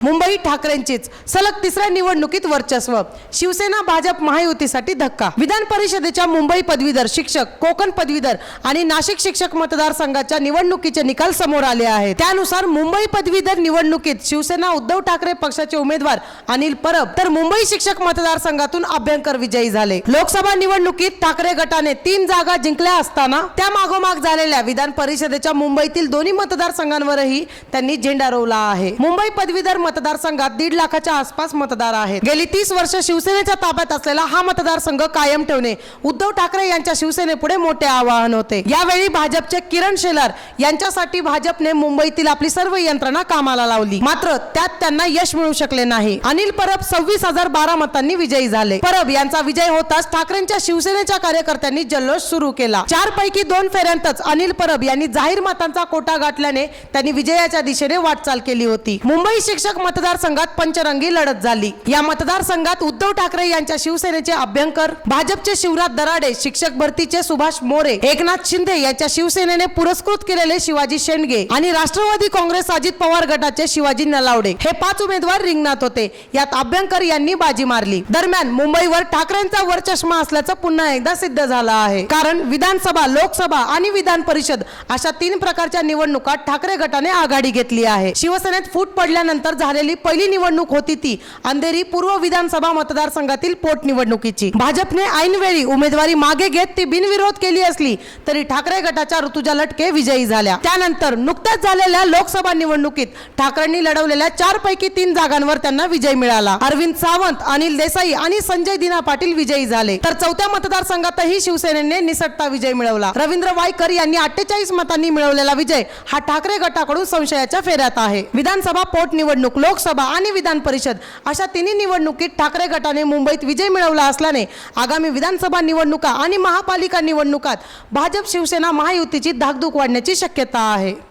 मुंबई ठाकरेंचीच सलग तिसऱ्या निवडणुकीत वर्चस्व, शिवसेना भाजप महायुतीसाठी धक्का। विधान परिषदेच्या मुंबई पदवीधर शिक्षक, कोकण पदवीधर आणि नाशिक शिक्षक मतदारसंघाच्या निवडणुकीचे निकाल समोर आले आहेत। त्यानुसार मुंबई पदवीधर निवडणुकीत शिवसेना उद्धव ठाकरे पक्षाचे उमेदवार अनिल परब तर मुंबई शिक्षक मतदारसंघातून अभ्यंकर विजयी झाले। लोकसभा निवडणुकीत ठाकरे गटाने 3 जागा जिंकल्या असताना त्या मागोमाग झालेल्या विधान परिषदेच्या मुंबईतील दोन्ही मतदारसंघांवरही त्यांनी झेंडा रोवला आहे। मुंबई पदवीधर मतदारसंघात 1.5 लाखाच्या आसपास मतदार आहेत। गेली 30 वर्ष शिवसेनेच्या ताब्यात असलेला हा मतदारसंघ कायम ठेवणे उद्धव ठाकरे यांच्या शिवसेनेपुढे मोठे आव्हान होते। यावेळी भाजपचे किरण शेलार यांच्यासाठी भाजपने मुंबईतील आपली सर्व यंत्रणा कामाला लावली, मात्र त्यात त्यांना यश मिळू शकले नाही। अनिल परब 26,012 मतांनी विजयी झाले। परब यांचा विजय होताच ठाकरेंच्या शिवसेनेच्या कार्यकर्त्यांनी जल्लोष सुरू केला। 4 पैकी 2 फेऱ्यांतच अनिल परब यांनी जाहीर मतांचा कोटा गाठल्याने त्यांनी विजयाच्या दिशेने वाटचाल केली होती। मुंबई शिक्षक मतदारसंघात पंचरंगी लढत झाली। या मतदारसंघात उद्धव ठाकरे यांच्या शिवसेनेचे अभ्यंकर, भाजपचे शिवराज दराडे, शिक्षक भरतीचे सुभाष मोरे, एकनाथ शिंदे यांच्या शिवसेनेने पुरस्कृत केलेले शिवाजी शेंडगे आणि राष्ट्रवादी काँग्रेस अजित पवार गटाचे शिवाजी नलावडे हे 5 उमेदवार रिंगणात होते। यात अभ्यंकर यांनी बाजी मारली। दरम्यान मुंबईवर ठाकरेंचा वरचष्मा असल्याचं पुन्हा एकदा सिद्ध झालं आहे, कारण विधानसभा, लोकसभा आणि विधान परिषद अशा 3 प्रकारच्या निवडणुकात ठाकरे गटाने आघाडी घेतली आहे। शिवसेनेत फूट पडल्यानंतर झालेली पहिली निवडणूक होती ती अंधेरी पूर्व विधानसभा मतदारसंघातील पोटनिवडणुकीची। भाजपने ऐनवेळी उमेदवारी मागे घेत ती बिनविरोध केली असली तरी ठाकरे गटाच्या ऋतुजा लटके विजयी झाल्या। त्यानंतर नुकत्याच झालेल्या लोकसभा निवडणुकीत ठाकरेंनी लढवलेल्या 4 पैकी 3 जागांवर त्यांना विजय मिळाला। अरविंद सावंत, अनिल देसाई आणि संजय दिना पाटील विजयी झाले, तर 4थ्या मतदारसंघातही शिवसेनेने निसटता विजय मिळवला। रवींद्र वायकर यांनी 48 मतांनी मिळवलेला विजय हा ठाकरे गटाकडून संशयाच्या फेऱ्यात आहे। विधानसभा, पोटनिवडणूक, लोकसभा आणि विधान परिषद अशा 3 निवडणुकीत ठाकरे गटाने मुंबईत विजय मिळवला असल्याने आगामी विधानसभा निवडणुका आणि महापालिका निवडणुकात भाजप शिवसेना महायुतीची धाकधूक वाढण्याची शक्यता आहे।